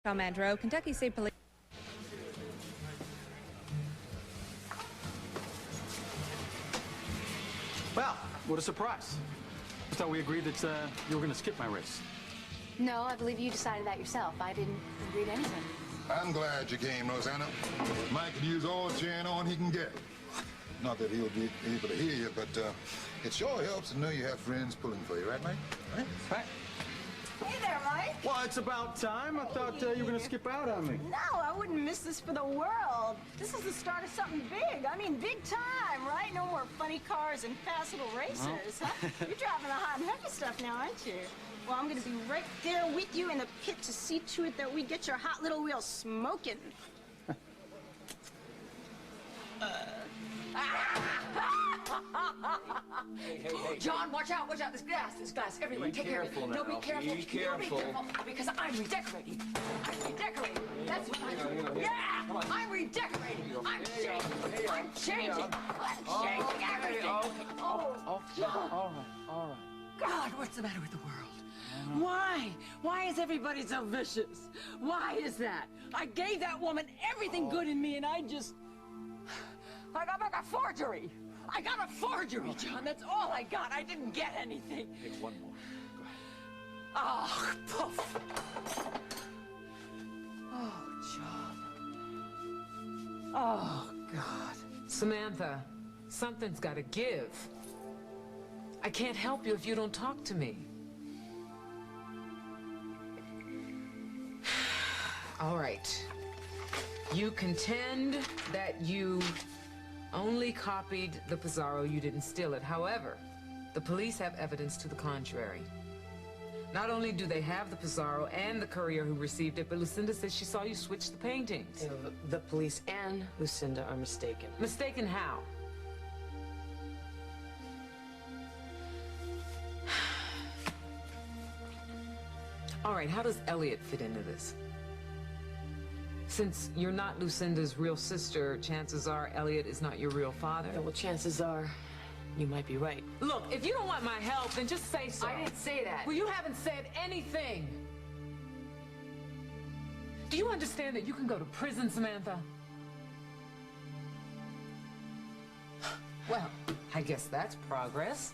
Almandro, Kentucky State Police. Well, what a surprise. I thought we agreed that you were going to skip my race. No, I believe you decided that yourself. I didn't agree to anything. I'm glad you came, Rosanna. Mike could use all the cheering on he can get. Not that he'll be able to hear you, but it sure helps to know you have friends pulling for you, right, Mike? Right? Hey there, Mike. Well, it's about time. I thought you were going to skip out on me. No, I wouldn't miss this for the world. This is the start of something big. I mean, big time, right? No more funny cars and fast little racers, huh? You're driving the hot and heavy stuff now, aren't you? Well, I'm going to be right there with you in the pit to see to it that we get your hot little wheels smoking. Hey. John, watch out, there's glass everywhere. Be Take care of careful it. now. No, be careful. Be careful. No, be careful, because I'm redecorating. That's what I'm doing. Yeah, I'm redecorating. I'm changing. I'm changing everything. Oh, John. All right. God, what's the matter with the world? Why? Why is everybody so vicious? Why is that? I gave that woman everything good in me, and I got like a forgery. I got a forgery, John. That's all I got. I didn't get anything. Hey, one more. Go ahead. Oh, poof. Oh, John. Oh, God. Samantha, something's got to give. I can't help you if you don't talk to me. All right. You contend that you only copied the Pizarro, you didn't steal it. However, the police have evidence to the contrary. Not only do they have the Pizarro and the courier who received it, but Lucinda says she saw you switch the paintings. The police and Lucinda are mistaken. Mistaken how? All right, how does Elliot fit into this? Since you're not Lucinda's real sister, chances are Elliot is not your real father. Yeah, well, chances are you might be right. Look, if you don't want my help, then just say so. I didn't say that. Well, you haven't said anything. Do you understand that you can go to prison, Samantha? Well, I guess that's progress.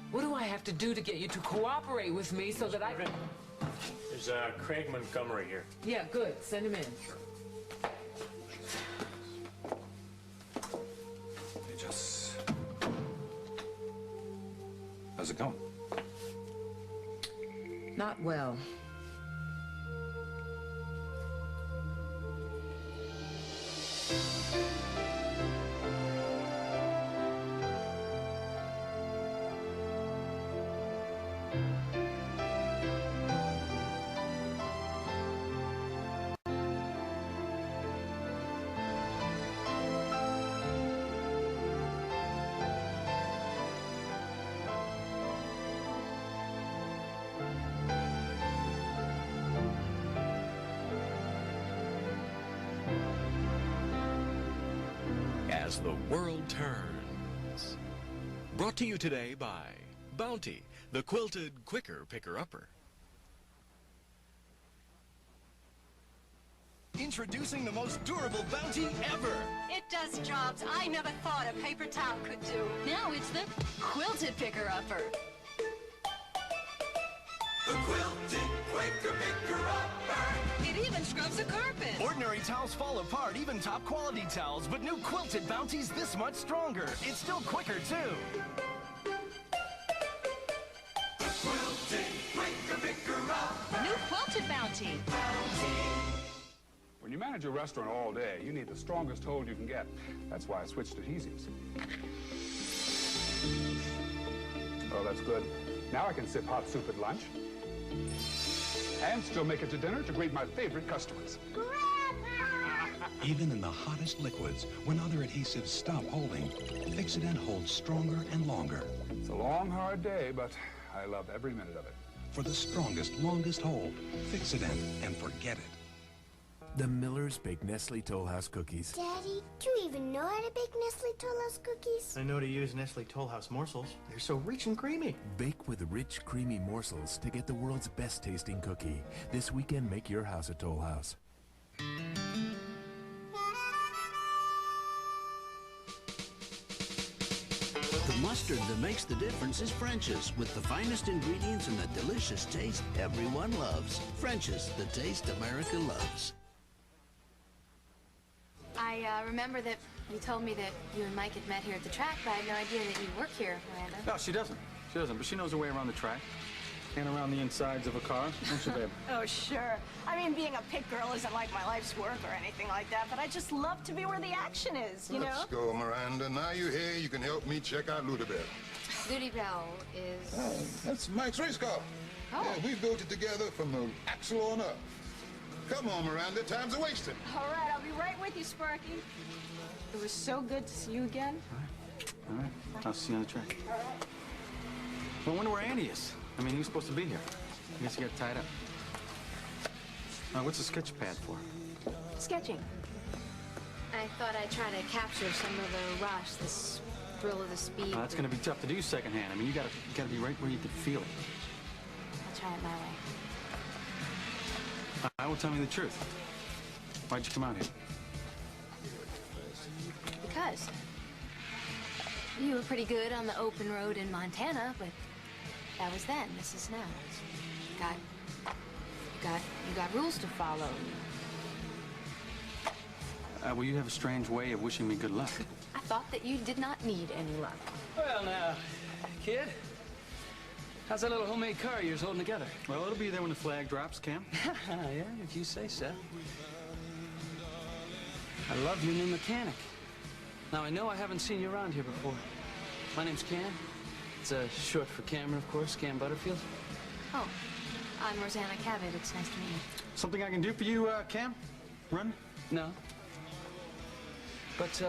What do I have to do to get you to cooperate with me so that I can... There's Craig Montgomery here. Yeah, good. Send him in. Hey, Jess. How's it going? Not well. As the world turns. Brought to you today by Bounty, the quilted quicker picker-upper. Introducing the most durable Bounty ever. It does jobs I never thought a paper towel could do. Now it's the quilted picker-upper. The quilted Quaker picker-upper. It even scrubs the carpet. Ordinary towels fall apart, even top quality towels, but new quilted Bounty's this much stronger. It's still quicker, too. The quilted Quaker picker-upper. New quilted Bounty. When you manage a restaurant all day, you need the strongest hold you can get. That's why I switched adhesives. Oh, that's good. Now I can sip hot soup at lunch. And still make it to dinner to greet my favorite customers. Even in the hottest liquids, when other adhesives stop holding, Fix-It-In holds stronger and longer. It's a long, hard day, but I love every minute of it. For the strongest, longest hold, Fix-It-In and forget it. The Millers bake Nestle Toll House cookies. Daddy, do you even know how to bake Nestle Toll House cookies? I know to use Nestle Toll House morsels. They're so rich and creamy. Bake with rich, creamy morsels to get the world's best tasting cookie. This weekend, make your house a Toll House. The mustard that makes the difference is French's, with the finest ingredients and the delicious taste everyone loves. French's, the taste America loves. I remember that you told me that you and Mike had met here at the track, but I had no idea that you work here, Miranda. No, she doesn't. She doesn't, but she knows her way around the track and around the insides of a car. Don't you, babe? Oh, sure. I mean, being a pit girl isn't like my life's work or anything like that, but I just love to be where the action is, you know? Let's go, Miranda. Now you're here, you can help me check out Ludabelle. Ludabelle is... That's Mike's race car. Oh. Yeah, we built it together from the axle on up. Come on, Miranda, time's a-wasting. All right, I'll be right with you, Sparky. It was so good to see you again. All right. I'll see you on the track. All right. Well, I wonder where Andy is. I mean, he was supposed to be here. I guess he got tied up. What's the sketch pad for? Sketching. I thought I'd try to capture some of the rush, the thrill of the speed. That's going to be tough to do secondhand. I mean, you gotta be right where you can feel it. I'll try it my way. I will tell me the truth. Why'd you come out here? Because you were pretty good on the open road in Montana, but that was then. This is now. You got rules to follow. Well, you have a strange way of wishing me good luck. I thought that you did not need any luck. Well, now, kid, how's that little homemade car of yours holding together? Well, it'll be there when the flag drops, Cam. Yeah, if you say so. I love your new mechanic. Now, I know I haven't seen you around here before. My name's Cam. It's short for Cameron, of course, Cam Butterfield. Oh, I'm Rosanna Cabot. It's nice to meet you. Something I can do for you, Cam? Run? No. But,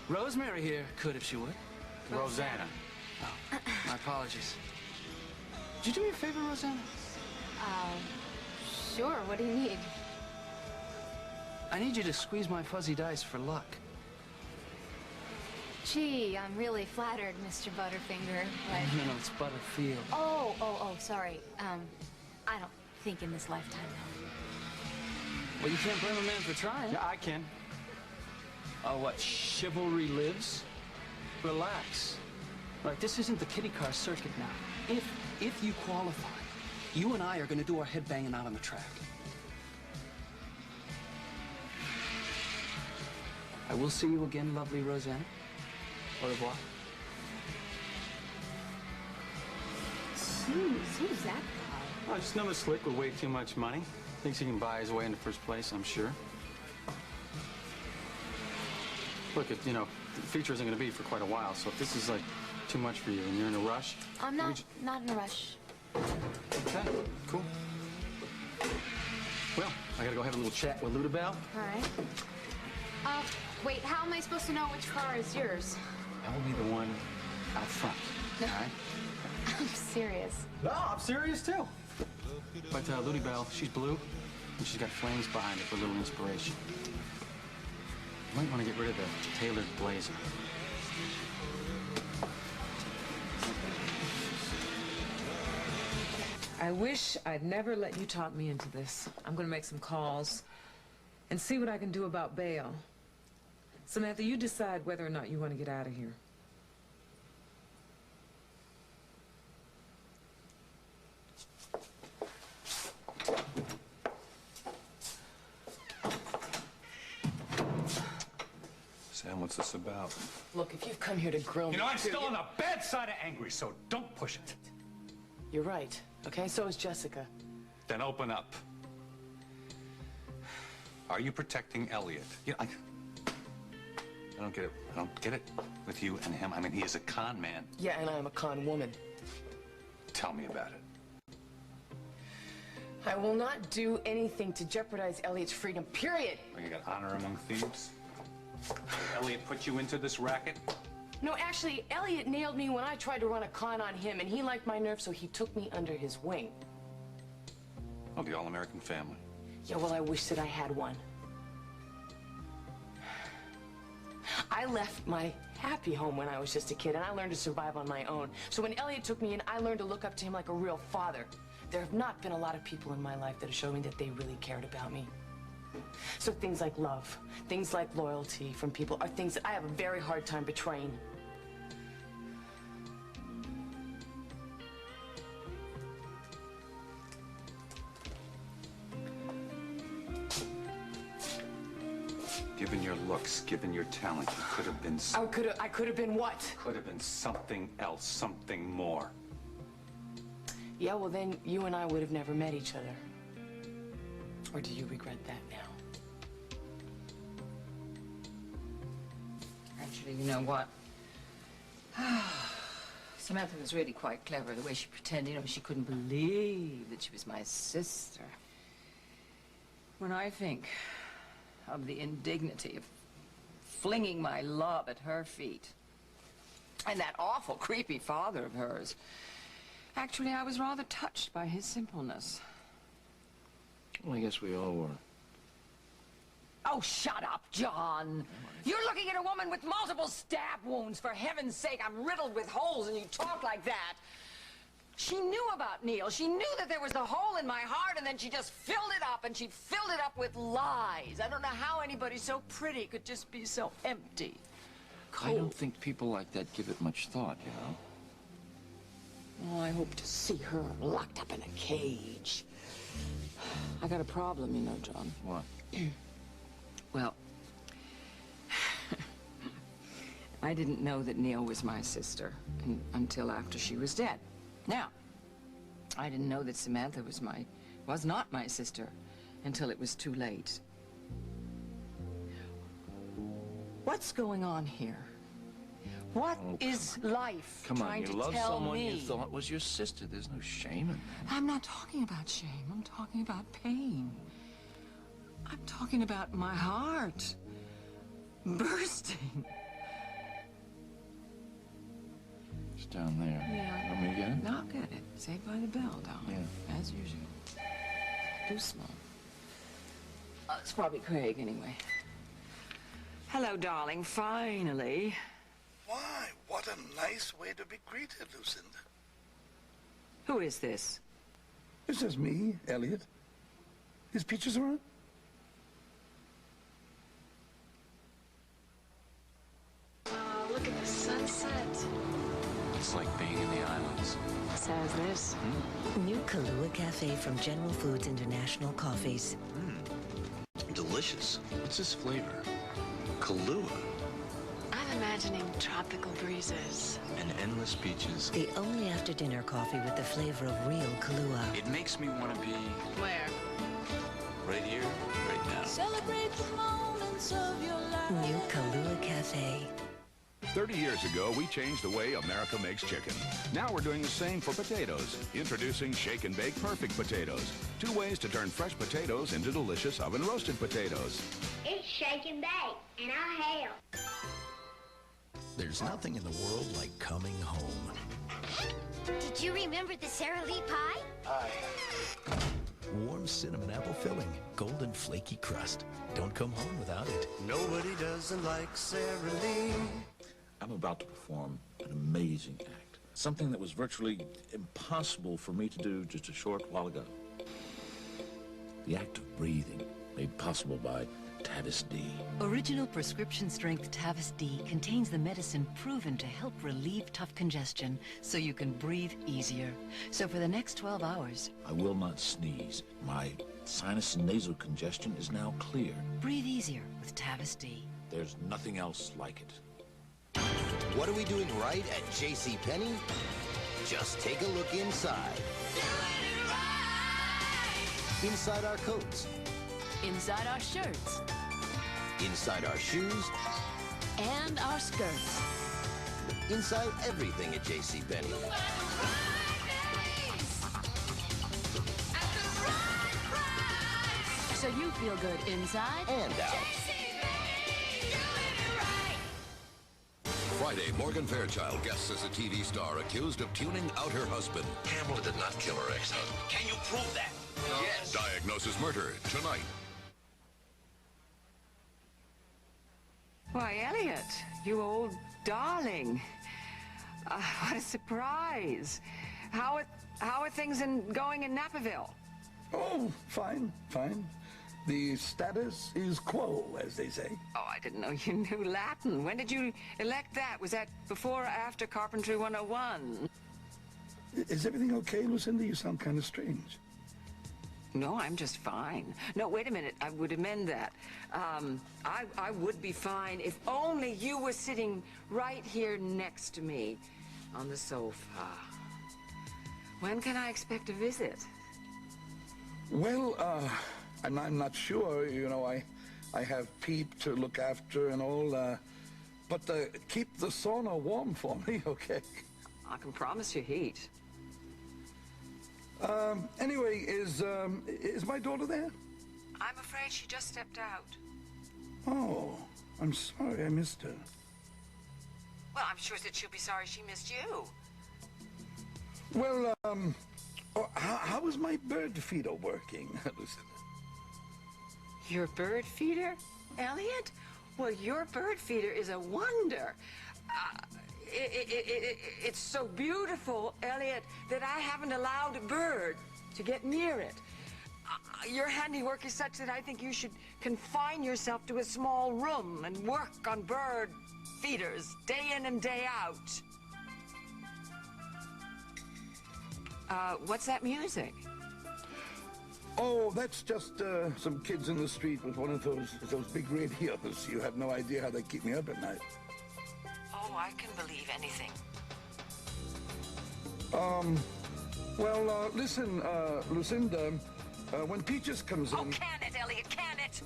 Rosemary here could if she would. Rosanna. Oh, my apologies. Did you do me a favor, Rosanna? Sure. What do you need? I need you to squeeze my fuzzy dice for luck. Gee, I'm really flattered, Mr. Butterfinger, but... No, it's Butterfield. Oh, sorry. I don't think in this lifetime, though. Well, you can't blame a man for trying. Yeah, I can. Oh, what, chivalry lives? Relax. Right, this isn't the kiddie car circuit now. If you qualify, you and I are gonna do our headbanging out on the track. I will see you again, lovely Roseanne. Au revoir. Who's that guy? Oh, just another slick with way too much money. Thinks he can buy his way into first place, I'm sure. Look, you know, the feature isn't going to be for quite a while, so if this is, like, too much for you and you're in a rush... I'm not in a rush. Okay, cool. Well, I gotta go have a little chat with Ludabelle. All right. Wait, how am I supposed to know which car is yours? I will be the one out front, all right? I'm serious. No, I'm serious, too. But Ludabelle, she's blue, and she's got flames behind her for a little inspiration. You might want to get rid of the tailored blazer. I wish I'd never let you talk me into this. I'm gonna make some calls and see what I can do about bail. Samantha, you decide whether or not you want to get out of here. Sam, what's this about? Look, if you've come here to grill me... You know, I'm still on the bad side of angry, so don't push it. You're right, okay? So is Jessica. Then open up. Are you protecting Elliot? You know, I don't get it. I don't get it with you and him. I mean, he is a con man. Yeah, and I am a con woman. Tell me about it. I will not do anything to jeopardize Elliot's freedom, period. You got honor among thieves? Elliot put you into this racket? No, actually, Elliot nailed me when I tried to run a con on him, and he liked my nerve, so he took me under his wing. Oh, the all-American family. Yeah, well, I wish that I had one. I left my happy home when I was just a kid, and I learned to survive on my own. So when Elliot took me in, I learned to look up to him like a real father. There have not been a lot of people in my life that have shown me that they really cared about me. So things like love, things like loyalty from people are things that I have a very hard time betraying. Given your looks, given your talent, you could have been... I could have been what? Could have been something else, something more. Yeah, well then you and I would have never met each other. Or do you regret that now? Actually, you know what? Samantha was really quite clever, the way she pretended, she couldn't believe that she was my sister. When I think of the indignity of flinging my love at her feet, and that awful, creepy father of hers, actually, I was rather touched by his simpleness. Well, I guess we all were. Oh, shut up, John. You're looking at a woman with multiple stab wounds. For heaven's sake, I'm riddled with holes and you talk like that. She knew about Neil. She knew that there was a hole in my heart, and then she just filled it up, and she filled it up with lies. I don't know how anybody so pretty could just be so empty. I don't think people like that give it much thought, you know? Oh, I hope to see her locked up in a cage. I got a problem, you know, John. What? Well, I didn't know that Neil was my sister until after she was dead. Now, I didn't know that Samantha was not my sister until it was too late. What's going on here? What is life trying to tell me? Come on, you love someone you thought was your sister. There's no shame in that. I'm not talking about shame. I'm talking about pain. I'm talking about my heart bursting. It's down there. Yeah. Want me to get it? No, I'll get it. Saved by the bell, darling. Yeah. As usual. Too small. It's probably Craig, anyway. Hello, darling. Finally. Why, what a nice way to be greeted, Lucinda. Who is this? This is me, Elliot. His peaches around? Look at the sunset. It's like being in the islands. So is this. New Kahlua Cafe from General Foods International Coffees. Delicious. What's this flavor? Kahlua. I'm imagining tropical breezes. And endless beaches. The only after-dinner coffee with the flavor of real Kahlua. It makes me want to be... Where? Right here, right now. Celebrate the moments of your life. New Kahlua Cafe. 30 years ago, we changed the way America makes chicken. Now we're doing the same for potatoes. Introducing Shake and Bake Perfect Potatoes. 2 ways to turn fresh potatoes into delicious oven-roasted potatoes. It's Shake and Bake, and I'll help. There's nothing in the world like coming home. Did you remember the Sara Lee pie? Warm cinnamon apple filling, golden flaky crust. Don't come home without it. Nobody doesn't like Sara Lee. I'm about to perform an amazing act. Something that was virtually impossible for me to do just a short while ago. The act of breathing, made possible by Atwt. Original prescription-strength Atwt contains the medicine proven to help relieve tough congestion so you can breathe easier. So for the next 12 hours... I will not sneeze. My sinus and nasal congestion is now clear. Breathe easier with Atwt. There's nothing else like it. What are we doing right at JCPenney? Just take a look inside. Inside our coats. Inside our shirts. Inside our shoes. And our skirts. Inside everything at JCPenney. So you feel good inside and out. Friday, Morgan Fairchild guests as a TV star accused of tuning out her husband. Campbell did not kill her ex-husband. Can you prove that? Yes. Diagnosis Murder, tonight. Why, Elliot, you old darling. What a surprise. How are things going in Naperville? Oh, fine, fine. The status is quo, as they say. Oh, I didn't know you knew Latin. When did you elect that? Was that before or after Carpentry 101? Is everything okay, Lucinda? You sound kind of strange. No, I'm just fine. No, wait a minute. I would amend that. I would be fine if only you were sitting right here next to me on the sofa. When can I expect a visit? Well, I'm not sure. You know, I have Peep to look after and all. But keep the sauna warm for me, okay? I can promise you heat. Anyway, is my daughter there? I'm afraid she just stepped out. Oh, I'm sorry I missed her. Well, I'm sure that she'll be sorry she missed you. Well, how is my bird feeder working, Lucinda? Your bird feeder, Elliot? Well, your bird feeder is a wonder. It's so beautiful, Elliot, that I haven't allowed a bird to get near it. Your handiwork is such that I think you should confine yourself to a small room and work on bird feeders day in and day out. What's that music? Oh, that's just some kids in the street with one of those big radios. You have no idea how they keep me up at night. Oh, I can believe anything. Well, listen, Lucinda, when Peaches comes in... Oh, can it, Elliot, can it?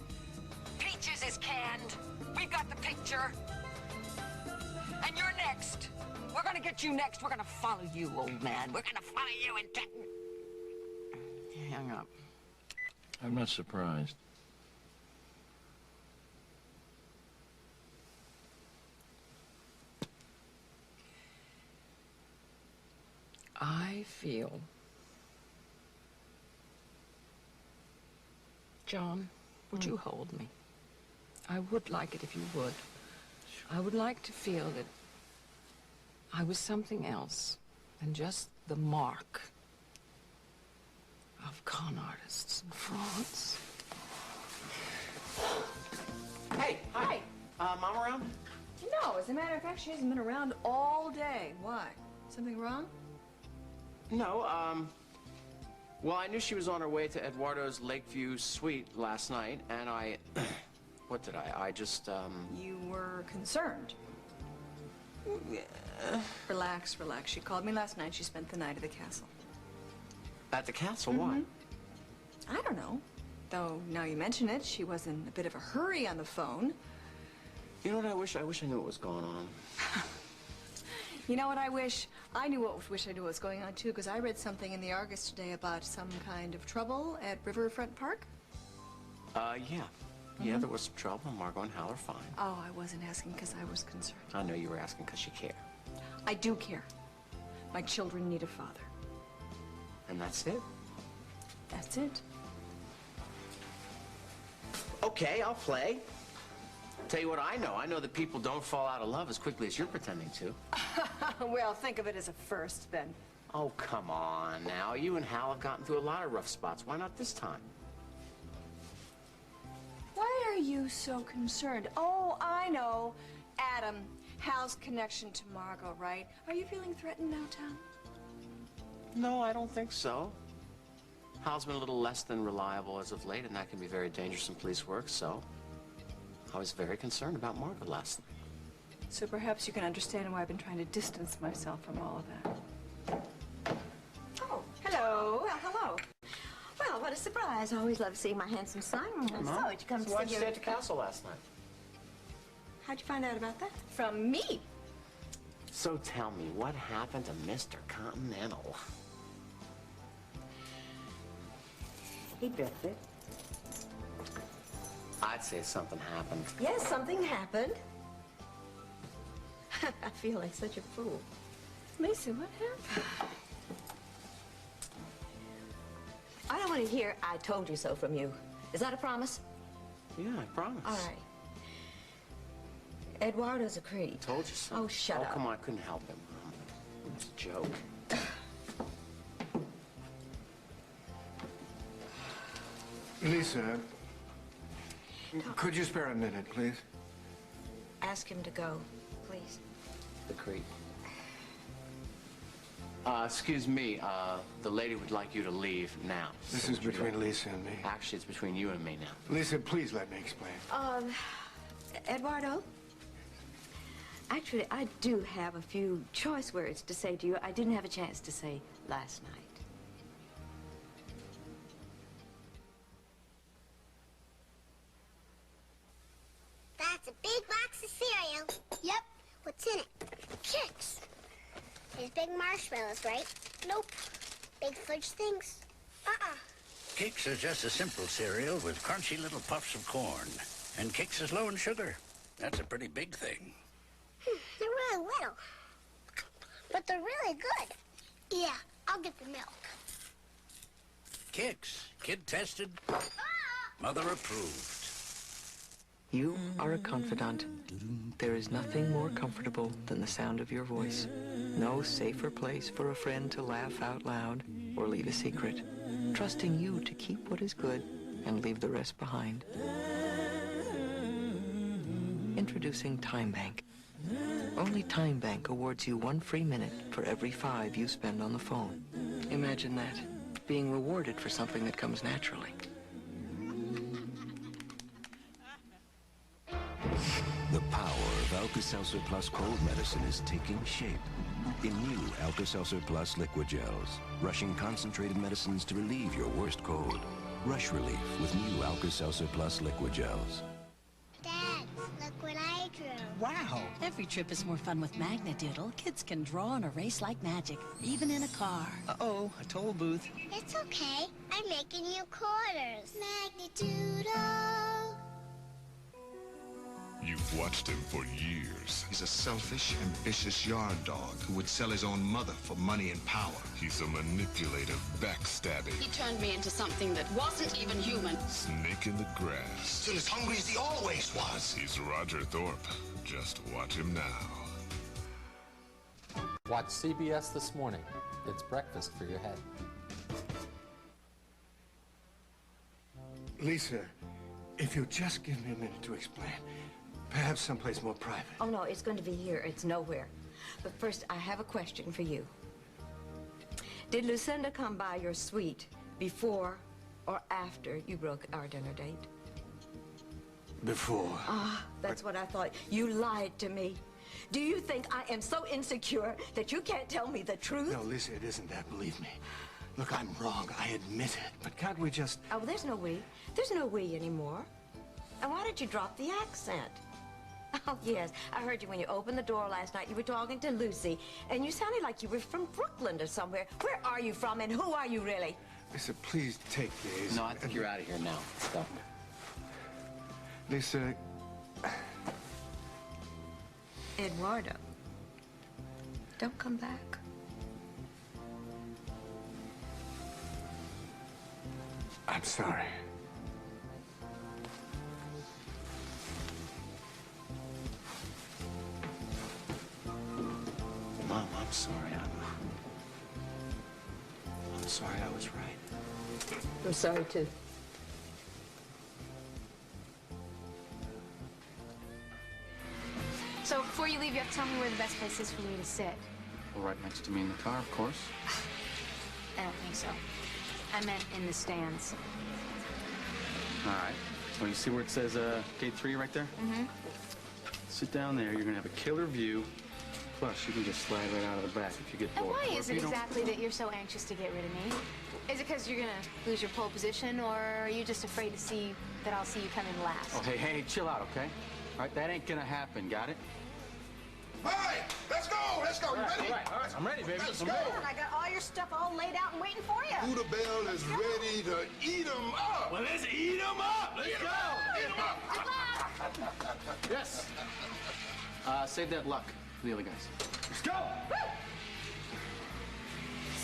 Peaches is canned. We've got the picture. And you're next. We're gonna get you next. We're gonna follow you, old man. We're gonna follow you and get... Hang up. I'm not surprised. I feel... John, would you hold me? I would like it if you would. I would like to feel that I was something else than just the mark of con artists and frauds. Hey, hi. Mom around? No, as a matter of fact, she hasn't been around all day. Why? Something wrong? No, well, I knew she was on her way to Eduardo's Lakeview suite last night, and I... What did I just, You were concerned. Relax, relax. She called me last night. She spent the night at the castle. At the castle? Why? I don't know. Though, now you mention it, she was in a bit of a hurry on the phone. You know what I wish? I wish I knew what was going on. You know what I wish? I knew what was going on, too, because I read something in the Argus today about some kind of trouble at Riverfront Park. Yeah. Yeah, there was some trouble. Margot and Hal are fine. Oh, I wasn't asking because I was concerned. I know you were asking because you care. I do care. My children need a father. And that's it? That's it. Okay, I'll play. Tell you what I know. I know that people don't fall out of love as quickly as you're pretending to. Well, think of it as a first, then. Oh, come on now. You and Hal have gotten through a lot of rough spots. Why not this time? Why are you so concerned? Oh, I know. Adam, Hal's connection to Margot, right? Are you feeling threatened now, Tom? No, I don't think so. Hal's been a little less than reliable as of late, and that can be very dangerous in police work, so I was very concerned about Margot last night. So perhaps you can understand why I've been trying to distance myself from all of that. Oh, hello. Well, hello. Well, what a surprise. I always love seeing my handsome son. So, did you come to why'd you see stay at the castle last night? How'd you find out about that? From me. So tell me, what happened to Mr. Continental? He drifted. I'd say something happened. Yes, something happened. I feel like such a fool. Lisa, what happened? I don't want want to hear "I told you so" from you. Is that a promise? Yeah, I promise. All right. Eduardo's a creep. Told you so. Oh, shut up. Oh, come on, I couldn't help him. It's a joke. Lisa, could you spare a minute, please? Ask him to go, please. The creep. Excuse me, the lady would like you to leave now. This is between Lisa and me. Actually, it's between you and me now. Lisa, please let me explain. Eduardo? Actually, I do have a few choice words to say to you I didn't have a chance to say last night. That's a big box of cereal. Yep. What's in it? Kicks. There's big marshmallows, right? Nope. Big fudge things? Uh-uh. Kix is just a simple cereal with crunchy little puffs of corn. And Kix is low in sugar. That's a pretty big thing. They're really little. But they're really good. Yeah, I'll get the milk. Kix, kid tested, mother approved. You are a confidant. There is nothing more comfortable than the sound of your voice. No safer place for a friend to laugh out loud or leave a secret. Trusting you to keep what is good and leave the rest behind. Introducing Time Bank. Only Time Bank awards you 1 free minute for every 5 you spend on the phone. Imagine that, being rewarded for something that comes naturally. The power of Alka-Seltzer Plus cold medicine is taking shape in new Alka-Seltzer Plus liquid gels, rushing concentrated medicines to relieve your worst cold. Rush relief with new Alka-Seltzer Plus liquid gels. Dad, look what I drew. Wow! Every trip is more fun with Magnadoodle. Kids can draw and erase like magic, even in a car. Uh-oh, a toll booth. It's okay. I'm making you quarters. Magnadoodle. You've watched him for years. He's a selfish, ambitious yard dog who would sell his own mother for money and power. He's a manipulative, backstabbing He turned me into something that wasn't even human. snake in the grass. Still as hungry as he always was. He's Roger Thorpe. Just watch him now. Watch CBS This Morning. It's breakfast for your head. Lisa, if you'll just give me a minute to explain. Perhaps someplace more private. Oh, no, it's going to be here. It's nowhere. But first, I have a question for you. Did Lucinda come by your suite before or after you broke our dinner date? Before. Ah, that's what I thought. You lied to me. Do you think I am so insecure that you can't tell me the truth? No, Lisa, it isn't that, believe me. Look, I'm wrong. I admit it. But can't we just... Oh, well, there's no we. There's no we anymore. And why did you drop the accent? Oh, yes. I heard you when you opened the door last night. You were talking to Lucy, and you sounded like you were from Brooklyn or somewhere. Where are you from, and who are you really? Lisa, please take these. No, I think you're out of here now. Let's go. Lisa... Eduardo, don't come back. I'm sorry. Mom, I'm sorry. I'm sorry I was right. I'm sorry, too. So before you leave, you have to tell me where the best place is for me to sit. Well, right next to me in the car, of course. I don't think so. I meant in the stands. All right. Well, you see where it says gate 3 right there? Mm-hmm. Sit down there. You're going to have a killer view. Plus, you can just slide right out of the back if you get And bored. why Or is if it you don't- exactly that you're so anxious to get rid of me? Is it because you're going to lose your pole position, or are you just afraid to see that I'll see you come in last? Oh, hey, chill out, okay? All right, that ain't going to happen. Got it? All right, let's go. Let's go. You ready? All right. I'm ready, baby. Let's I'm go. ready. I got all your stuff all laid out and waiting for you. Buddha Bell is ready to eat 'em up. Well, let's eat 'em up. Let's go. Eat 'em up. Yes. Save that luck for the other guys. Let's go.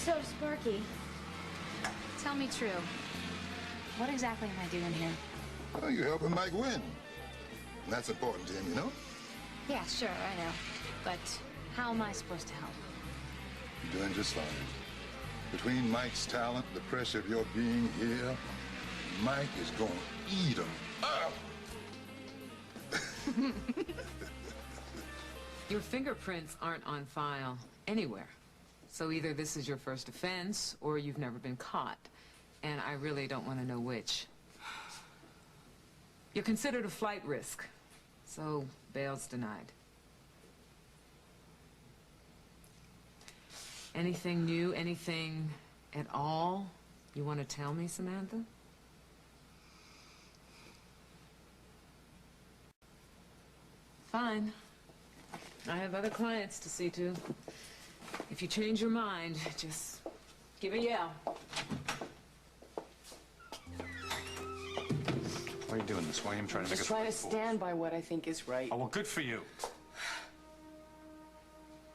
So, Sparky, tell me true. What exactly am I doing here? Well, you're helping Mike win. And that's important to him, you know? Yeah, sure, I know. But how am I supposed to help? You're doing just fine. Between Mike's talent, the pressure of your being here, Mike is going to eat him up. Your fingerprints aren't on file anywhere. So either this is your first offense or you've never been caught. And I really don't want to know which. You're considered a flight risk, so bail's denied. Anything new, anything at all you want to tell me, Samantha? Fine. I have other clients to see to. If you change your mind, just give a yell. Why are you doing this? Why are you trying to make us Just trying to look fools? stand by what I think is right. Oh, well, good for you.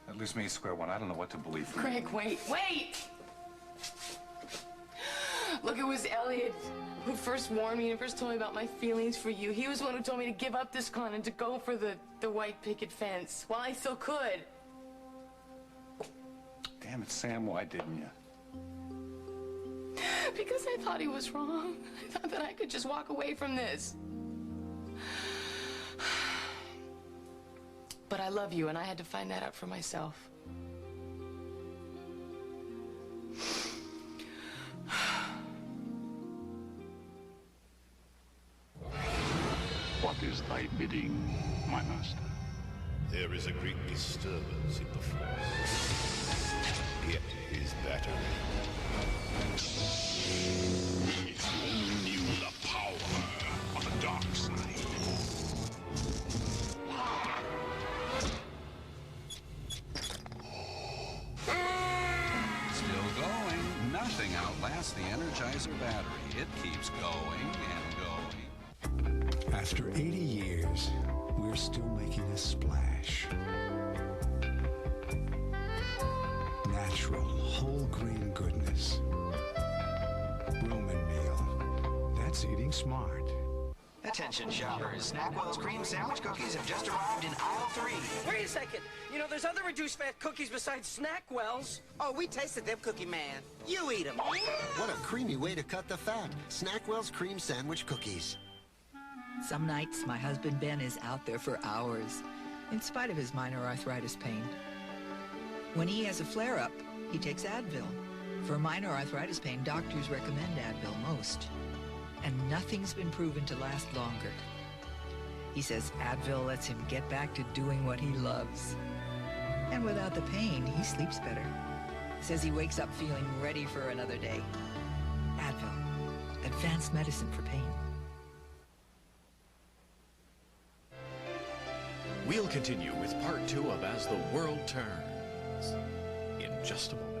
That leaves me at square one. I don't know what to believe. Craig, wait, wait! Look, it was Elliot who first warned me and first told me about my feelings for you. He was the one who told me to give up this con and to go for the white picket fence while I still could. Damn it, Sam, why didn't you? Because I thought he was wrong. I thought that I could just walk away from this. But I love you, and I had to find that out for myself. What is thy bidding, my master? There is a great disturbance in the force. It is battering. If you only knew the power of the dark side. Still going. Nothing outlasts the Energizer battery. It keeps going and going. After 80 years, we're still making a splash. Natural, whole grain goodness. Roman meal. That's eating smart. Attention shoppers, Snackwell's cream sandwich cookies have just arrived in aisle 3. Wait a second. You know, there's other reduced fat cookies besides Snackwell's. Oh, we tasted them, Cookie Man. You eat them. What a creamy way to cut the fat. Snackwell's cream sandwich cookies. Some nights, my husband Ben is out there for hours, in spite of his minor arthritis pain. When he has a flare-up, he takes Advil. For minor arthritis pain, doctors recommend Advil most. And nothing's been proven to last longer. He says Advil lets him get back to doing what he loves. And without the pain, he sleeps better. Says he wakes up feeling ready for another day. Advil, advanced medicine for pain. We'll continue with part 2 of As the World Turns in just a moment.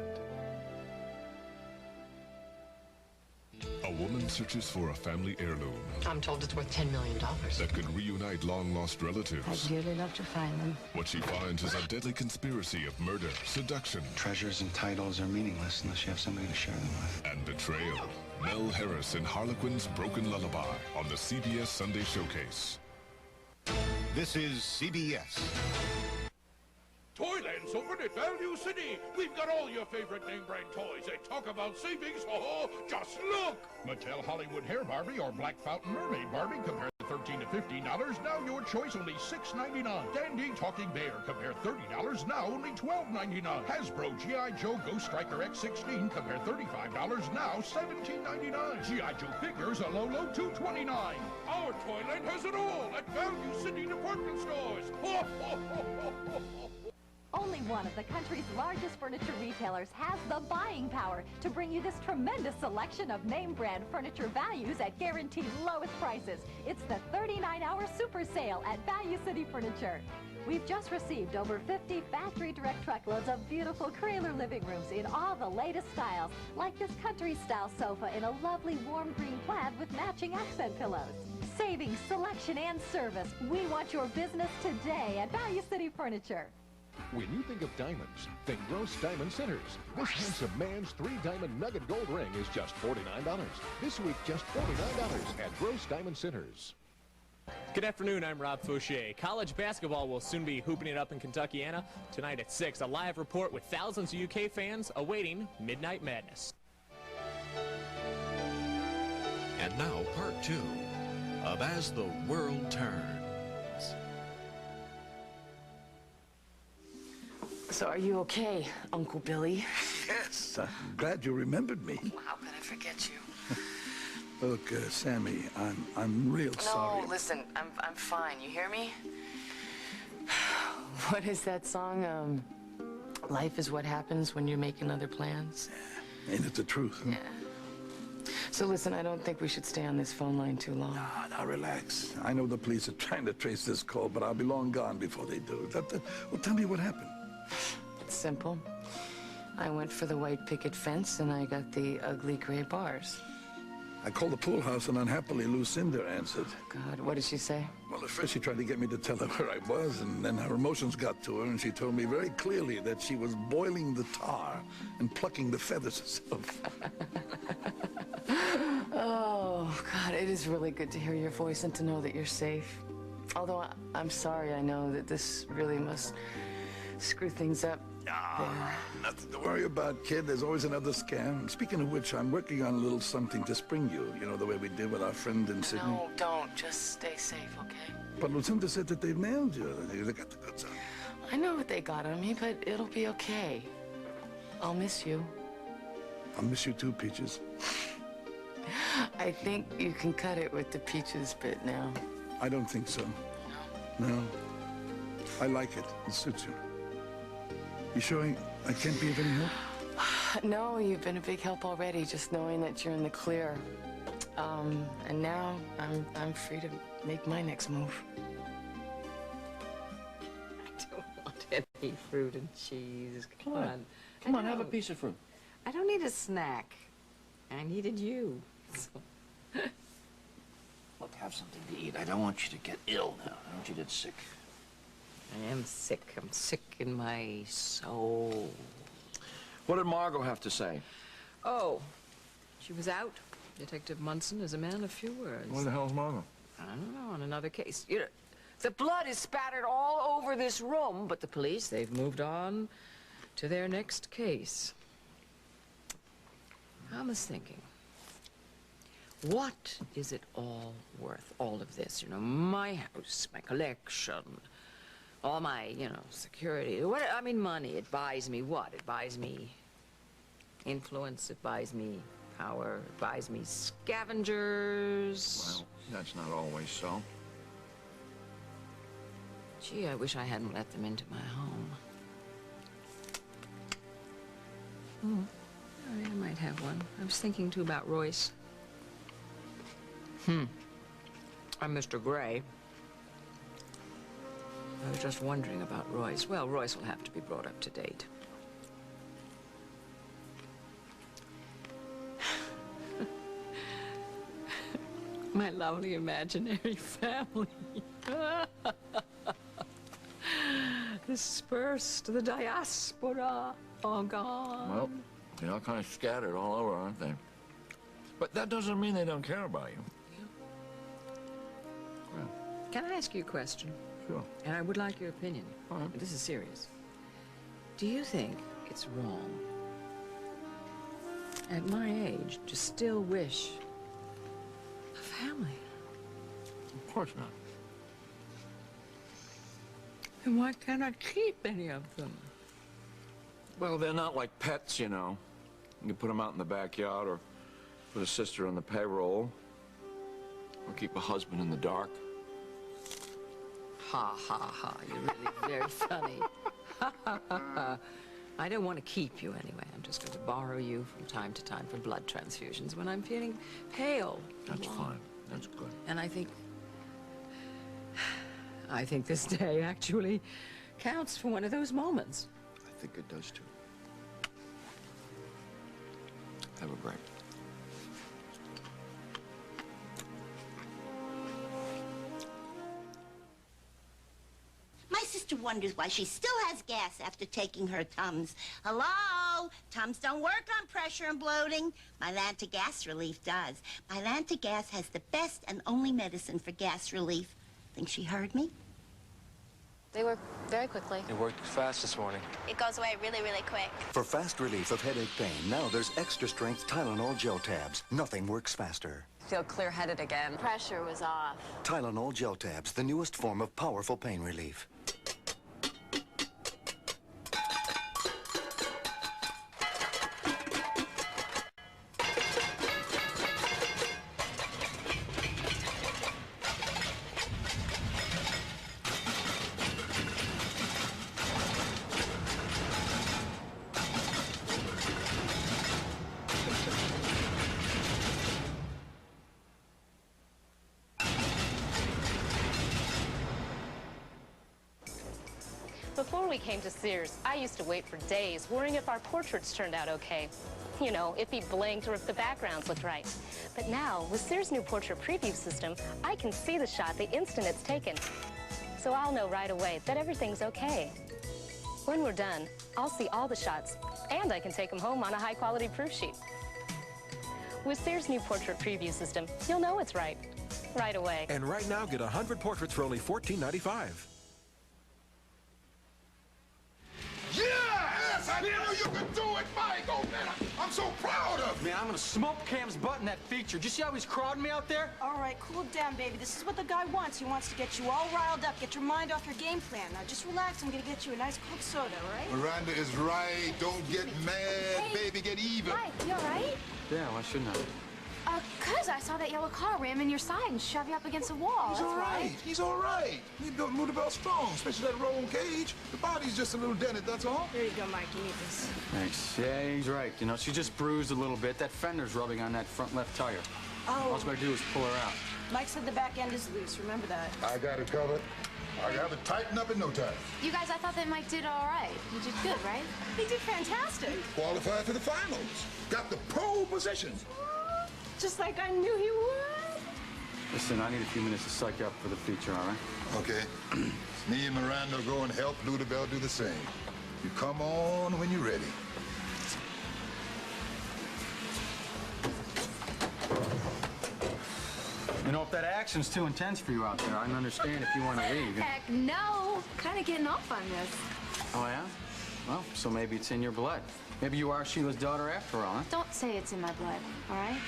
A woman searches for a family heirloom I'm told it's worth $10 million. that could reunite long-lost relatives. I'd dearly love to find them. What she finds is a deadly conspiracy of murder, seduction, Treasures and titles are meaningless unless you have somebody to share them with. and betrayal. Mel Harris in Harlequin's Broken Lullaby on the CBS Sunday Showcase. This is CBS. Toyland's open at Value City. We've got all your favorite name brand toys. They talk about savings. Oh, just look. Mattel Hollywood Hair Barbie or Black Fountain Mermaid Barbie compare $13 to $15. Now your choice only $6.99. Dandy Talking Bear compare $30. Now only $12.99. Hasbro G.I. Joe Ghost Striker X16 compare $35. Now $17.99. G.I. Joe figures a low $2.29. Our Toyland has it all at Value City department stores. Ho, ho, ho, ho, ho, ho. Only one of the country's largest furniture retailers has the buying power to bring you this tremendous selection of name brand furniture values at guaranteed lowest prices. It's the 39-hour super sale at Value City Furniture. We've just received over 50 factory direct truckloads of beautiful Kraler living rooms in all the latest styles, like this country-style sofa in a lovely warm green plaid with matching accent pillows. Savings, selection, and service. We want your business today at Value City Furniture. When you think of diamonds, think Gross Diamond Centers. This handsome man's 3-diamond nugget gold ring is just $49. This week, just $49 at Gross Diamond Centers. Good afternoon, I'm Rob Fauché. College basketball will soon be hooping it up in Kentuckiana. Tonight at 6, a live report with thousands of UK fans awaiting Midnight Madness. And now, part 2 of As the World Turns. So are you okay, Uncle Billy? Yes, I'm glad you remembered me. Well, how could I forget you? Look, Sammy, I'm real sorry. No, listen, I'm fine. You hear me? What is that song? Life is what happens when you're making other plans. Ain't it the truth? Huh? Yeah. So listen, I don't think we should stay on this phone line too long. Now relax. I know the police are trying to trace this call, but I'll be long gone before they do. Well, tell me what happened. It's simple. I went for the white picket fence, and I got the ugly gray bars. I called the pool house, and unhappily Lucinda answered. God, what did she say? Well, at first she tried to get me to tell her where I was, and then her emotions got to her, and she told me very clearly that she was boiling the tar and plucking the feathers herself. Oh, God, it is really good to hear your voice and to know that you're safe. Although I'm sorry, I know that this really must screw things up. Nothing to worry about, kid. There's always another scam. Speaking of which, I'm working on a little something to spring you. You know, the way we did with our friend in Sydney. No, don't. Just stay safe, okay? But Lucinda said that they've nailed you. They got the goods on you. I know what they got on me, but it'll be okay. I'll miss you. I'll miss you too, Peaches. I think you can cut it with the Peaches bit now. I don't think so. No. I like it. It suits you. You sure I can't be of any help? No, you've been a big help already, just knowing that you're in the clear. And now I'm free to make my next move. I don't want any fruit and cheese. Come on. Come on, have a piece of fruit. I don't need a snack. I needed you. So. Look, have something to eat. I don't want you to get ill now. I don't want you to get sick. I am sick. I'm sick in my soul. What did Margot have to say? Oh, she was out. Detective Munson is a man of few words. Where the hell's Margot? I don't know, on another case. You know, the blood is spattered all over this room, but the police, they've moved on to their next case. I was thinking, what is it all worth, all of this? You know, my house, my collection, all my, you know, security. What, I mean, money. It buys me what? It buys me influence. It buys me power. It buys me scavengers. Well, that's not always so. Gee, I wish I hadn't let them into my home. Oh, I might have one. I was thinking, too, about Royce. I'm Mr. Gray. I was just wondering about Royce. Well, Royce will have to be brought up to date. My lovely imaginary family. Dispersed, the diaspora, all gone. Well, they're all kind of scattered all over, aren't they? But that doesn't mean they don't care about you. Well, can I ask you a question? Sure. And I would like your opinion. All right. This is serious. Do you think it's wrong, at my age, to still wish a family? Of course not. Then why can't I keep any of them? Well, they're not like pets, you know. You can put them out in the backyard or put a sister on the payroll or keep a husband in the dark. Ha, ha, ha. You're really very funny. Ha, ha, ha, ha. I don't want to keep you anyway. I'm just going to borrow you from time to time for blood transfusions when I'm feeling pale. That's fine. That's good. And I think this day actually counts for one of those moments. I think it does too. Have a break. My sister wonders why she still has gas after taking her Tums. Hello? Tums don't work on pressure and bloating. Mylanta Gas Relief does. Mylanta Gas has the best and only medicine for gas relief. Think she heard me? They work very quickly. It worked fast this morning. It goes away really, really quick. For fast relief of headache pain, now there's extra strength Tylenol gel tabs. Nothing works faster. Feel clear-headed again. Pressure was off. Tylenol gel tabs, the newest form of powerful pain relief. Before we came to Sears, I used to wait for days, worrying if our portraits turned out okay. You know, if he blinked or if the backgrounds looked right. But now, with Sears' new portrait preview system, I can see the shot the instant it's taken. So I'll know right away that everything's okay. When we're done, I'll see all the shots, and I can take them home on a high-quality proof sheet. With Sears' new portrait preview system, you'll know it's right away. And right now, get 100 portraits for only $14.95. Yes! I didn't know you could do it, Mike! Oh, man, I'm so proud of you! Man, I'm gonna smoke Cam's butt in that feature. Did you see how he's crowding me out there? All right, cool down, baby. This is what the guy wants. He wants to get you all riled up, get your mind off your game plan. Now, just relax. I'm gonna get you a nice Coke soda, all right? Miranda is right. Don't get mad, baby. Get even. Mike, you all right? Yeah, why shouldn't I? 'Cause I saw that yellow car ram in your side and shove you up against a wall. He's all right. He's all right. He built Moodabell strong, especially that roll cage. The body's just a little dented, that's all. Here you go, Mike. You need this. Thanks. Yeah, he's right. You know, she just bruised a little bit. That fender's rubbing on that front left tire. Oh. All we gotta do is pull her out. Mike said the back end is loose. Remember that. I got it covered. I have it tightened up in no time. You guys, I thought that Mike did all right. You did good, right? He did fantastic. Qualified for the finals. Got the pole position. Just like I knew he would. Listen, I need a few minutes to psych up for the feature, all right? Okay. Me and Miranda go and help Ludabelle do the same. You come on when you're ready. You know, if that action's too intense for you out there, I can understand if you want to leave. Heck no. Kind of getting off on this. Oh, yeah? Well, so maybe it's in your blood. Maybe you are Sheila's daughter after all, huh? Don't say it's in my blood, all right?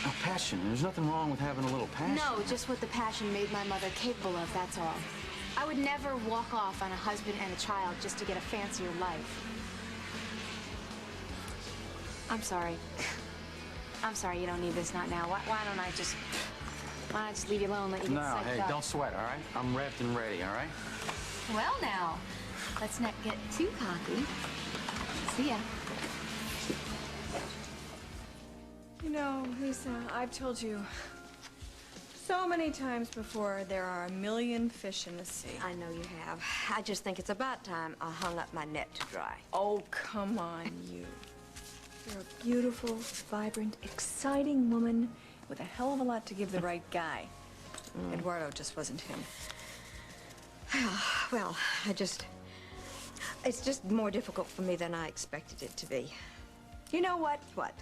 Oh, passion. There's nothing wrong with having a little passion. No, just what the passion made my mother capable of, that's all. I would never walk off on a husband and a child just to get a fancier life. I'm sorry. I'm sorry you don't need this, not now. Why don't I just leave you alone, let you get No, psyched hey, up? don't sweat, all right? I'm revved and ready, all right? Well, now, let's not get too cocky. See ya. You know, Lisa, I've told you so many times before, there are a million fish in the sea. I know you have. I just think it's about time I hung up my net to dry. Oh, come on, you. You're a beautiful, vibrant, exciting woman with a hell of a lot to give the right guy. Eduardo just wasn't him. Well, it's just more difficult for me than I expected it to be. You know what? What?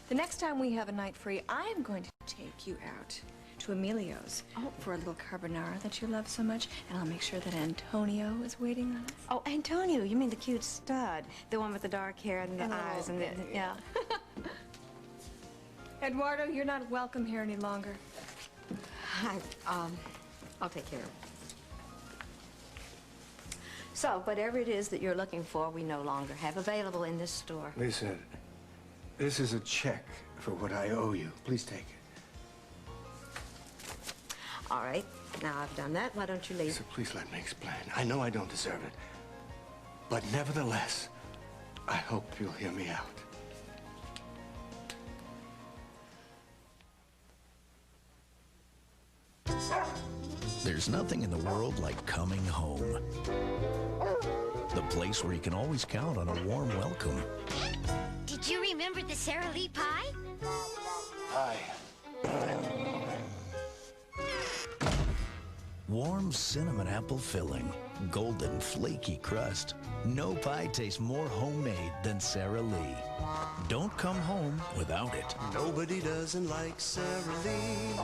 The next time we have a night free, I am going to take you out to Emilio's for a little carbonara that you love so much, and I'll make sure that Antonio is waiting on us. Oh, Antonio, you mean the cute stud? The one with the dark hair and the eyes and the... Yeah. Eduardo, you're not welcome here any longer. I'll take care of it. So, whatever it is that you're looking for, we no longer have available in this store. Lisa, this is a check for what I owe you. Please take it. All right. Now I've done that. Why don't you leave? Lisa, please let me explain. I know I don't deserve it. But nevertheless, I hope you'll hear me out. There's nothing in the world like coming home. The place where you can always count on a warm welcome. Did you remember the Sara Lee pie? Hi. Warm cinnamon apple filling, golden flaky crust. No pie tastes more homemade than Sara Lee. Don't come home without it. Nobody doesn't like Sara Lee.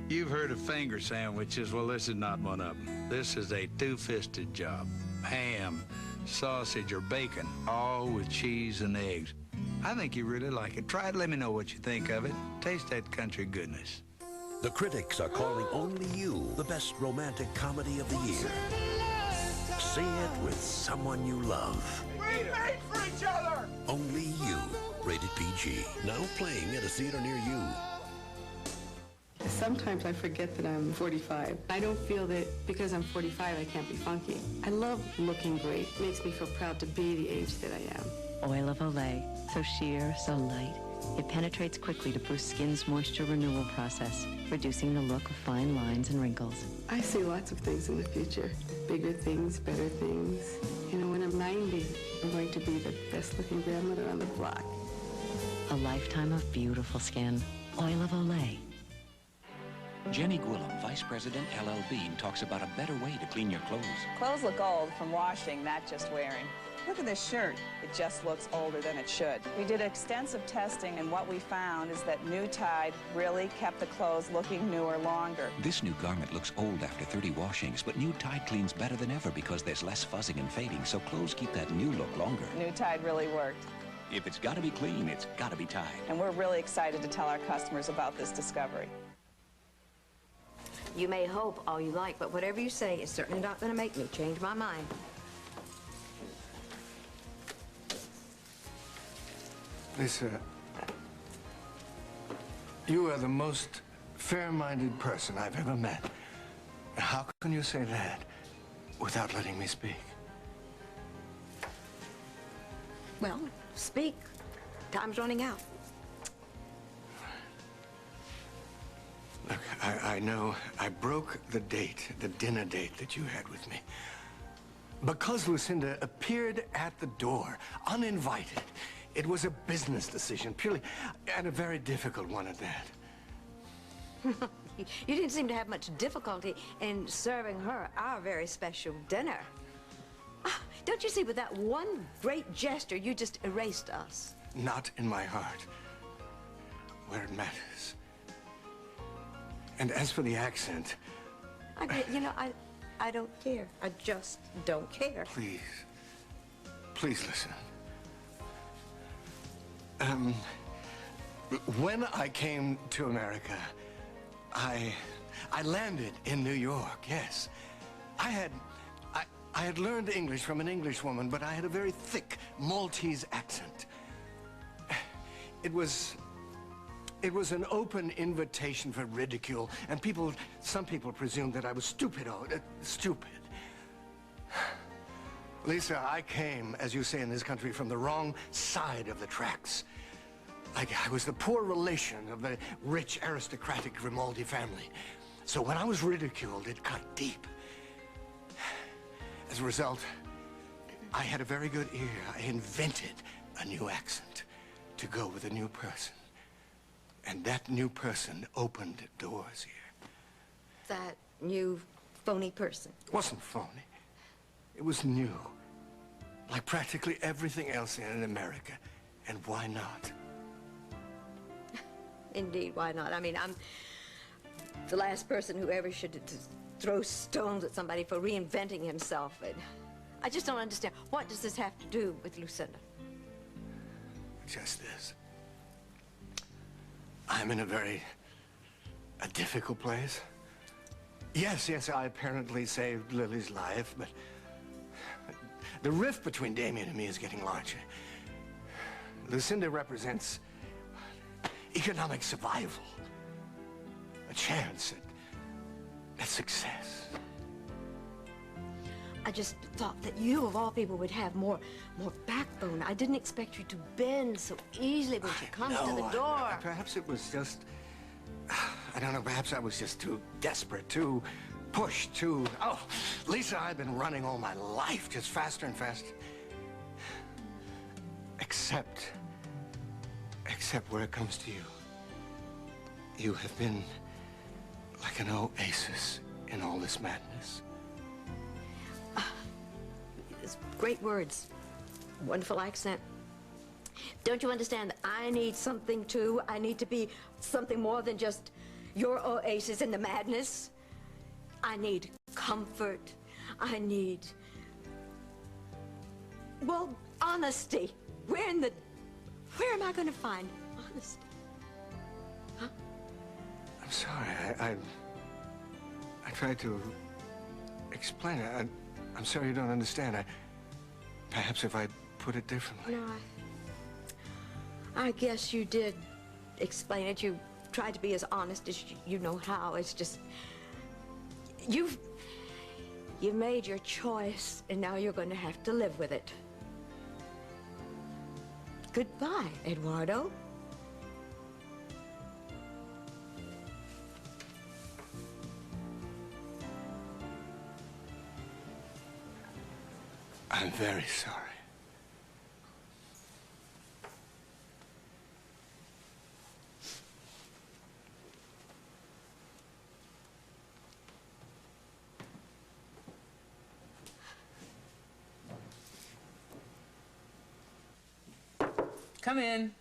You've heard of finger sandwiches. Well, this is not one of them. This is a two-fisted job. Ham, sausage, or bacon, all with cheese and eggs. I think you really like it. Try it. Let me know what you think of it. Taste that country goodness. The critics are calling Only You the best romantic comedy of the year. See it with someone you love. We made for each other! Only You, rated PG. Now playing at a theater near you. Sometimes I forget that I'm 45. I don't feel that because I'm 45 I can't be funky. I love looking great. It makes me feel proud to be the age that I am. Oil of Olay, so sheer, so light. It penetrates quickly to boost skin's moisture renewal process, reducing the look of fine lines and wrinkles. I see lots of things in the future. Bigger things, better things. You know, when I'm 90, I'm going to be the best looking grandmother on the block. A lifetime of beautiful skin. Oil of Olay. Jenny Gwillem, Vice President, LL Bean, talks about a better way to clean your clothes. Clothes look old from washing, not just wearing. Look at this shirt. It just looks older than it should. We did extensive testing, and what we found is that new Tide really kept the clothes looking newer longer. This new garment looks old after 30 washings, but new Tide cleans better than ever because there's less fuzzing and fading, so clothes keep that new look longer. New Tide really worked. If it's gotta be clean, it's gotta be Tide. And we're really excited to tell our customers about this discovery. You may hope all you like, but whatever you say is certainly not going to make me change my mind. Lisa, you are the most fair-minded person I've ever met. How can you say that without letting me speak? Well, speak. Time's running out. Look, I know I broke the date, the dinner date that you had with me. Because Lucinda appeared at the door, uninvited. It was a business decision, purely, and a very difficult one at that. You didn't seem to have much difficulty in serving her our very special dinner. Don't you see, with that one great gesture, you just erased us. Not in my heart, where it matters. And as for the accent... You know, I don't care. I just don't care. Please. Please listen. When I came to America, I landed in New York, yes. I had learned English from an English woman, but I had a very thick Maltese accent. It was an open invitation for ridicule, and some people presumed that I was stupid. Stupid. Lisa, I came, as you say in this country, from the wrong side of the tracks. I was the poor relation of the rich, aristocratic Grimaldi family. So when I was ridiculed, it cut deep. As a result, I had a very good ear. I invented a new accent to go with a new person. And that new person opened doors here. That new phony person. It wasn't phony. It was new. Like practically everything else in America. And why not? Indeed, why not? I mean, I'm the last person who ever should throw stones at somebody for reinventing himself. And I just don't understand. What does this have to do with Lucinda? Just this. I'm in a difficult place. Yes, I apparently saved Lily's life, but the rift between Damien and me is getting larger. Lucinda represents economic survival, a chance at success. I just thought that you, of all people, would have more backbone. I didn't expect you to bend so easily when she comes to the door. Perhaps it was just, I don't know, perhaps I was just too desperate, too pushed, too... Oh, Lisa, I've been running all my life, just faster and faster. Except where it comes to you. You have been like like an oasis in all this madness. It's great words. Wonderful accent. Don't you understand that I need something too? I need to be something more than just your oasis in the madness. I need comfort. I need, well, honesty. Where am I going to find honesty? Huh? I'm sorry. I tried to explain it. I'm sorry you don't understand. Perhaps if I put it differently. No, I guess you did explain it. You tried to be as honest as you know how. It's just, you've made your choice, and now you're going to have to live with it. Goodbye, Eduardo. I'm very sorry. Come in.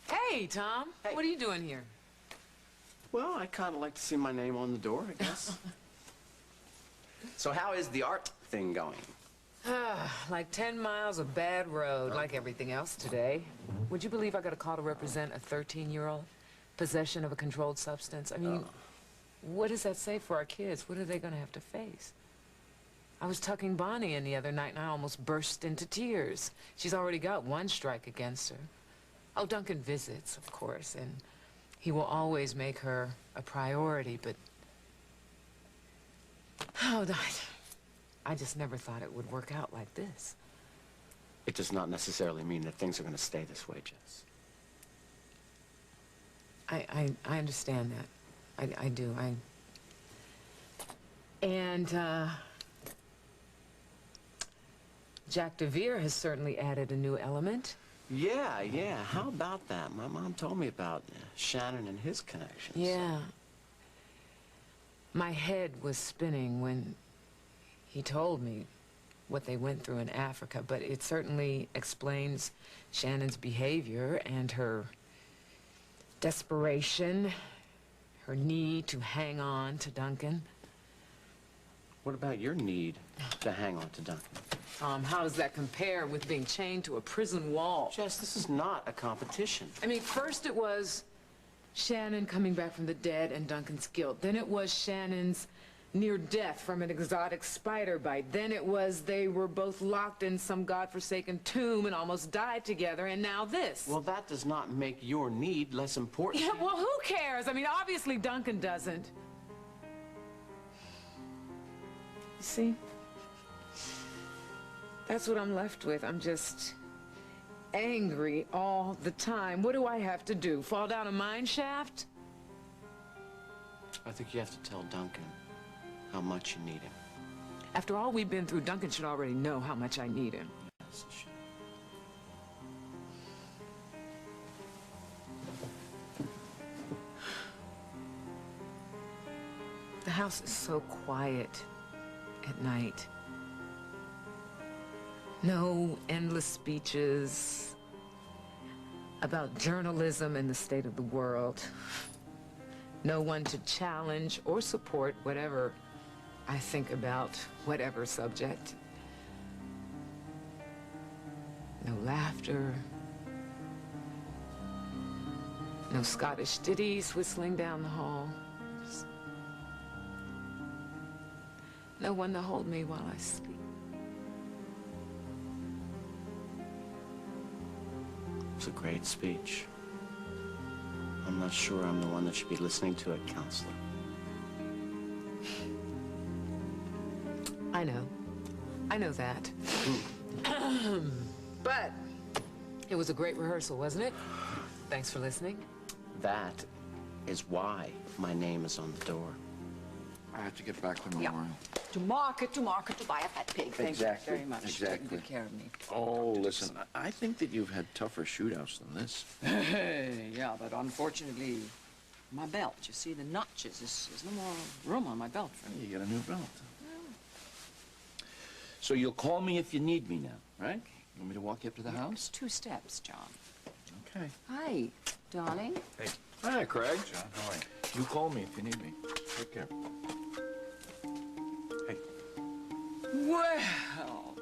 Hey, Tom. Hey. What are you doing here? Well, I kind of like to see my name on the door, I guess. So how is the art thing going? Like 10 miles of bad road, like everything else today. Would you believe I got a call to represent a 13-year-old? Possession of a controlled substance? I mean, what does that say for our kids? What are they going to have to face? I was tucking Bonnie in the other night, and I almost burst into tears. She's already got one strike against her. Oh, Duncan visits, of course, and he will always make her a priority, but... Oh, I just never thought it would work out like this. It does not necessarily mean that things are going to stay this way, Jess. I understand that. I do. And, Jack DeVere has certainly added a new element. Yeah. How about that? My mom told me about Shannon and his connections. Yeah. My head was spinning when he told me what they went through in Africa, but it certainly explains Shannon's behavior and her desperation, her need to hang on to Duncan. What about your need to hang on to Duncan? How does that compare with being chained to a prison wall? Jess, this is not a competition. I mean, first it was Shannon coming back from the dead and Duncan's guilt. Then it was Shannon's near death from an exotic spider bite. Then it was they were both locked in some godforsaken tomb and almost died together, and now this. Well, that does not make your need less important. Yeah, well, who cares? I mean, obviously Duncan doesn't. You see? That's what I'm left with. I'm just angry all the time. What do I have to do? Fall down a mine shaft? I think you have to tell Duncan how much you need him. After all we've been through, Duncan should already know how much I need him. Yes, he should. The house is so quiet at night. No endless speeches about journalism and the state of the world. No one to challenge or support whatever I think about whatever subject. No laughter. No Scottish ditties whistling down the hall. Just no one to hold me while I sleep. It's a great speech. I'm not sure I'm the one that should be listening to it, Counselor. I know. I know that. But it was a great rehearsal, wasn't it? Thanks for listening. That is why my name is on the door. I have to get back to Maury. To market, to buy a fat pig. Thank you very much. Exactly. Taking good care of me. Oh, listen, I think that you've had tougher shootouts than this. Yeah, but unfortunately, My belt. You see the notches. There's no more room on my belt for me. You get a new belt. So you'll call me if you need me now, right? You want me to walk you up to the house? 2 steps, John. Okay. Hi, darling. Hey. Hi, Craig. John, how are you? You call me if you need me. Take care. Hey. Well,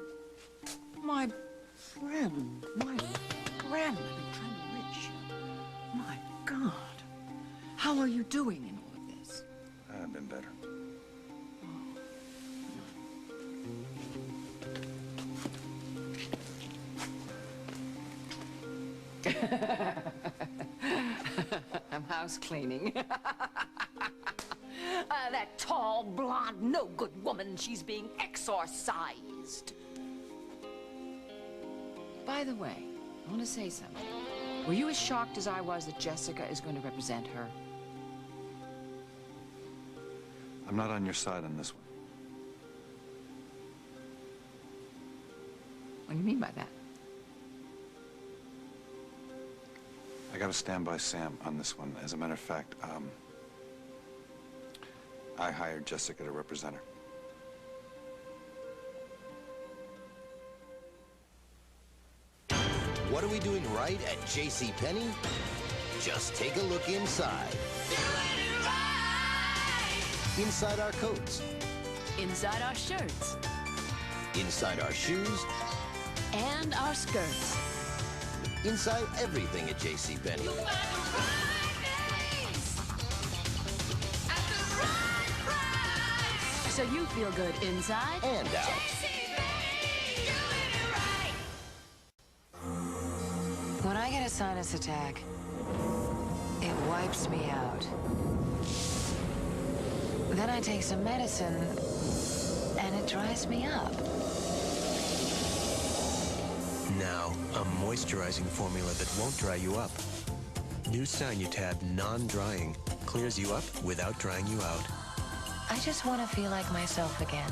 my friend, my friend, I've been trying to reach you. My God. How are you doing in all of this? I've been better. I'm house cleaning. That tall, blonde, no-good woman, she's being exorcised. By the way, I want to say something. Were you as shocked as I was that Jessica is going to represent her? I'm not on your side on this one. What do you mean by that? I gotta stand by Sam on this one. As a matter of fact, I hired Jessica to represent her. What are we doing right at JCPenney? Just take a look inside. Inside our coats. Inside our shirts. Inside our shoes. And our skirts. Inside everything at JCPenney. So you feel good inside and out. When I get a sinus attack, it wipes me out. Then I take some medicine, and it dries me up. Now, a moisturizing formula that won't dry you up. New Sinutab non-drying clears you up without drying you out. I just want to feel like myself again.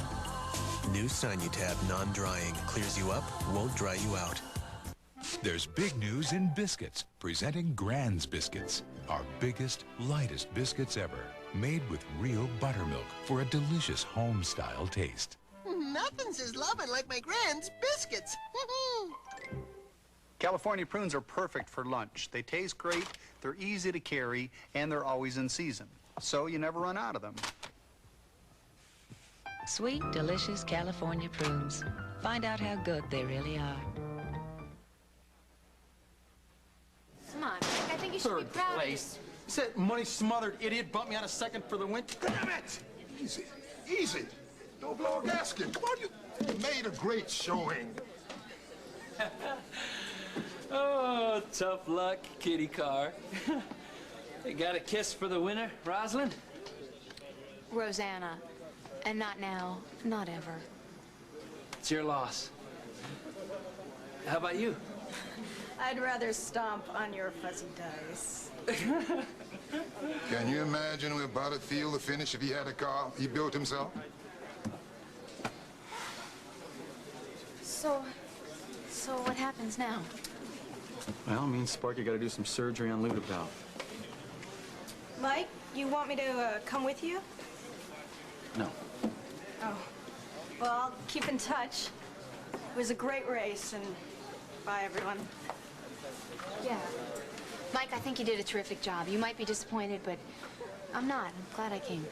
New Sinutab non-drying clears you up, won't dry you out. There's big news in biscuits, presenting Grand's Biscuits, our biggest, lightest biscuits ever, made with real buttermilk for a delicious home-style taste. Nothing's as loving like my Grand's biscuits. California prunes are perfect for lunch. They taste great, they're easy to carry, and they're always in season. So you never run out of them. Sweet, delicious California prunes. Find out how good they really are. Come on, Mike. I think you should be Third proud place. of You said money-smothered idiot bumped me out a second for the win. Damn it! Easy, easy. Don't blow a gasket. Come on, you made a great showing. Oh, tough luck, kitty car. You got a kiss for the winner, Rosalind? Rosanna. And not now, not ever. It's your loss. How about you? I'd rather stomp on your fuzzy dice. Can you imagine where Bart'd feel the finish if he had a car he built himself? So what happens now? Well, me and Sparky got to do some surgery on Ludovic. Mike, you want me to come with you? No. Oh. Well, I'll keep in touch. It was a great race, and bye, everyone. Yeah. Mike, I think you did a terrific job. You might be disappointed, but I'm not. I'm glad I came.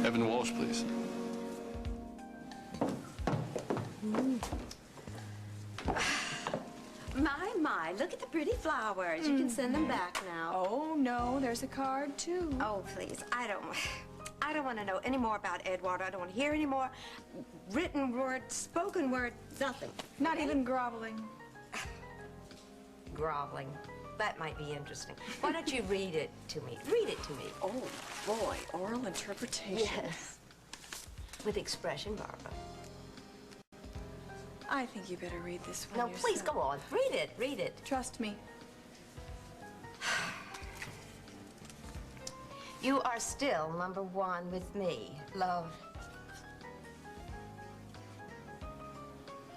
Evan Walsh, please. My, look at the pretty flowers. You can send them back now. Oh, no, there's a card, too. Oh, please, I don't want to know any more about Edward. I don't want to hear any more written word, spoken word, nothing. Not even groveling. groveling. That might be interesting. Why don't you read it to me? Read it to me. Oh, boy. Oral interpretation. Yes. With expression, Barbara. I think you better read this one No, yourself. please, go on. Read it. Read it. Trust me. You are still #1 with me. Love.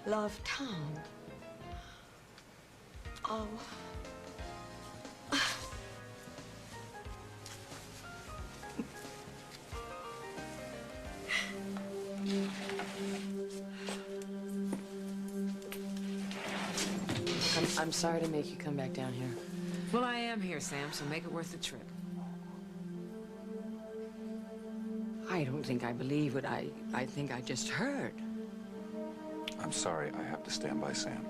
Love, Tom. Oh. I'm sorry to make you come back down here. Well, I am here, Sam, so make it worth the trip. I don't think I believe what I think I just heard. I'm sorry, I have to stand by Sam.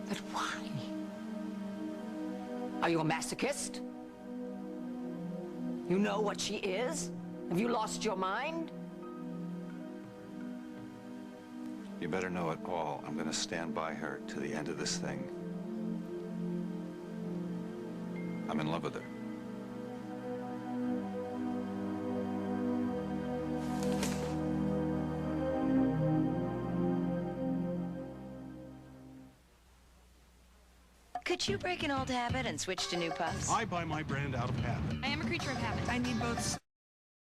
But why? Are you a masochist? You know what she is? Have you lost your mind? You better know it all. I'm gonna stand by her to the end of this thing. I'm in love with her. Could you break an old habit and switch to new puffs? I buy my brand out of habit. I am a creature of habit. I need both